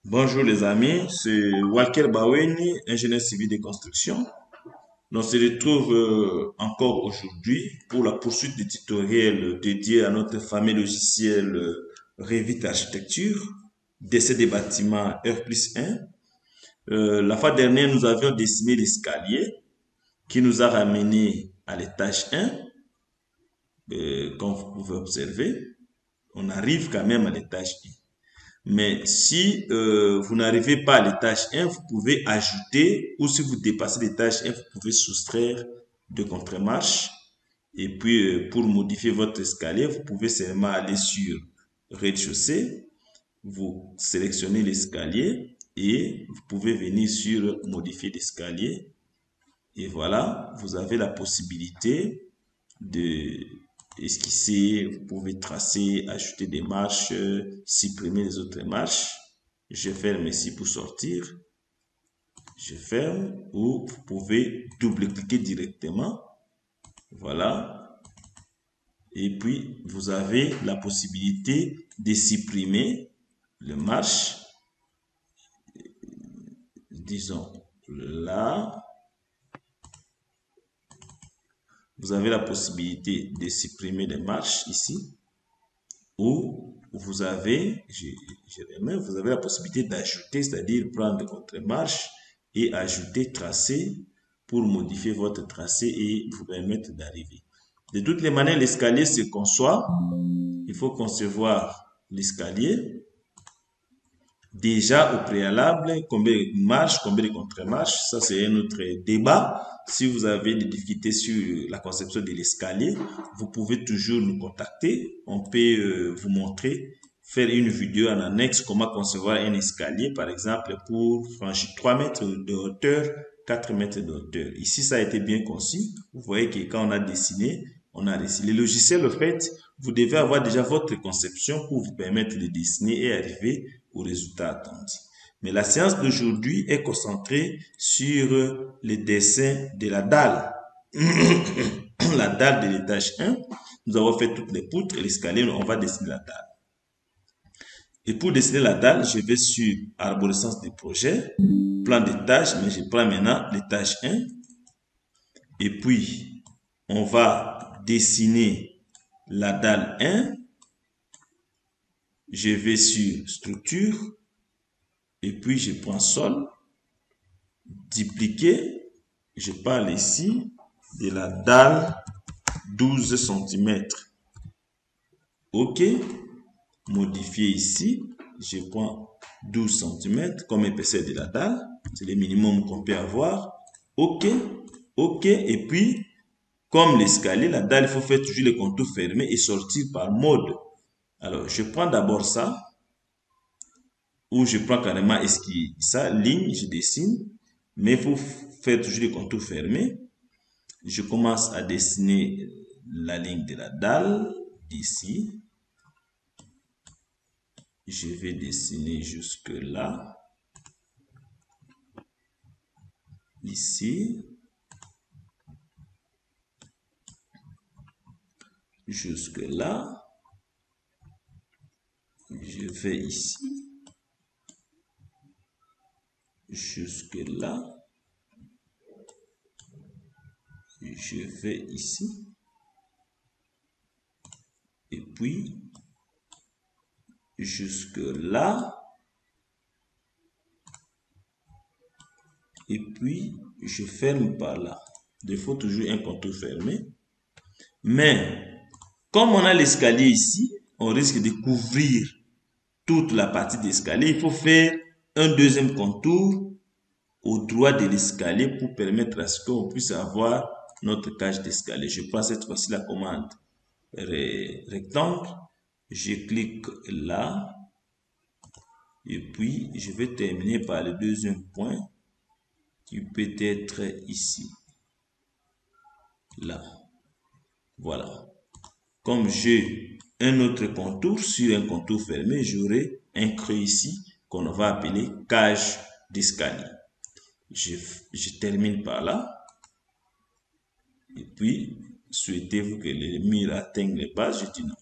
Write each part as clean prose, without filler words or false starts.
Bonjour les amis, c'est Walker Baweni, ingénieur civil de construction. On se retrouve encore aujourd'hui pour la poursuite des tutoriels dédiés à notre famille logicielle Revit Architecture, décès des bâtiments R+1. La fois dernière, nous avions dessiné l'escalier qui nous a ramené à l'étage 1. Comme vous pouvez observer, on arrive quand même à l'étage 1. Mais si vous n'arrivez pas à l'étage 1, vous pouvez ajouter, ou si vous dépassez l'étage 1, vous pouvez soustraire de contre-marche. Et puis, pour modifier votre escalier, vous pouvez seulement aller sur rez-de-chaussée, vous sélectionnez l'escalier et vous pouvez venir sur modifier l'escalier. Et voilà, vous avez la possibilité de esquisser, vous pouvez tracer, ajouter des marches, supprimer les autres marches. Je ferme ici pour sortir. Je ferme ou vous pouvez double-cliquer directement. Voilà. Et puis, vous avez la possibilité de supprimer les marches. Disons là. Vous avez la possibilité de supprimer les marches ici. Ou vous avez, vous avez la possibilité d'ajouter, c'est-à-dire prendre votre marche et ajouter tracé pour modifier votre tracé et vous permettre d'arriver. De toutes les manières, l'escalier se conçoit. Il faut concevoir l'escalier. Déjà au préalable, combien de marches, combien de contre-marches, ça c'est un autre débat. Si vous avez des difficultés sur la conception de l'escalier, vous pouvez toujours nous contacter. On peut vous montrer, faire une vidéo en annexe, comment concevoir un escalier, par exemple, pour franchir 3 mètres de hauteur, 4 mètres de hauteur. Ici, ça a été bien conçu. Vous voyez que quand on a dessiné, on a réussi. Les logiciels, en fait, vous devez avoir déjà votre conception pour vous permettre de dessiner et arriver au résultat attendu. Mais la séance d'aujourd'hui est concentrée sur le dessin de la dalle. La dalle de l'étage 1. Nous avons fait toutes les poutres et l'escalier, on va dessiner la dalle. Et pour dessiner la dalle, je vais sur arborescence des projets, plan d'étage, mais je prends maintenant l'étage 1. Et puis, on va dessiner la dalle 1. Je vais sur structure. Et puis, je prends sol. Dupliquer. Je parle ici de la dalle 12 cm. OK. Modifier ici. Je prends 12 cm comme épaisseur de la dalle. C'est le minimum qu'on peut avoir. OK. OK. Et puis, comme l'escalier, la dalle, il faut faire toujours les contours fermés et sortir par mode. Alors, je prends d'abord ça. Ou je prends carrément ça, ligne, je dessine. Mais il faut faire toujours les contours fermés. Je commence à dessiner la ligne de la dalle d'ici. Je vais dessiner jusque là. Ici. Jusque là. Je vais ici. Jusque là. Je vais ici. Et puis, jusque là. Et puis, je ferme par là. Il faut toujours un contour fermé. Mais, comme on a l'escalier ici, on risque de couvrir toute la partie d'escalier. Il faut faire un deuxième contour au droit de l'escalier pour permettre à ce qu'on puisse avoir notre cage d'escalier. Je prends cette fois-ci la commande rectangle. Je clique là. Et puis, je vais terminer par le deuxième point qui peut être ici. Là. Voilà. Comme j'ai un autre contour sur un contour fermé, j'aurai un creux ici qu'on va appeler cage d'escalier. Je termine par là. Et puis, souhaitez-vous que les murs atteignent les bases? Je dis non.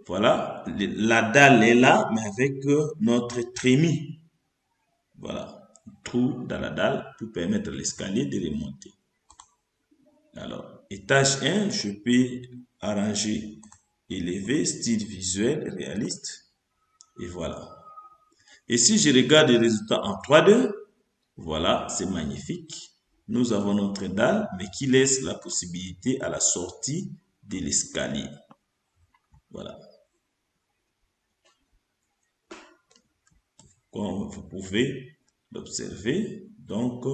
Voilà, la dalle est là, mais avec notre trémie. Voilà, trou dans la dalle pour permettre à l'escalier de remonter. Alors, étage 1, je peux arranger, élever, style visuel, réaliste. Et voilà. Et si je regarde les résultats en 3D, voilà, c'est magnifique. Nous avons notre dalle, mais qui laisse la possibilité à la sortie de l'escalier. Voilà. Comme vous pouvez l'observer, donc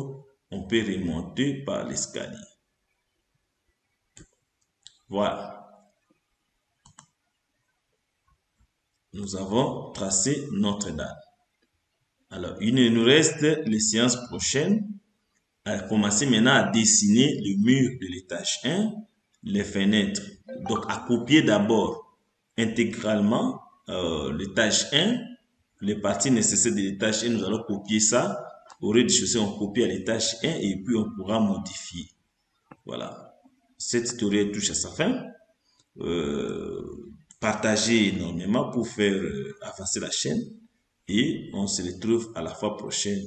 on peut remonter par l'escalier. Voilà. Nous avons tracé notre dalle. Alors, il nous reste les séances prochaines à commencer maintenant à dessiner le mur de l'étage 1, les fenêtres. Donc, à copier d'abord intégralement l'étage 1, les parties nécessaires de l'étage 1, nous allons copier ça. Au rez-de-chaussée, on copie à l'étage 1 et puis on pourra modifier. Voilà. Cette tutoriel touche à sa fin. Partagez énormément pour faire avancer la chaîne et on se retrouve à la fois prochaine.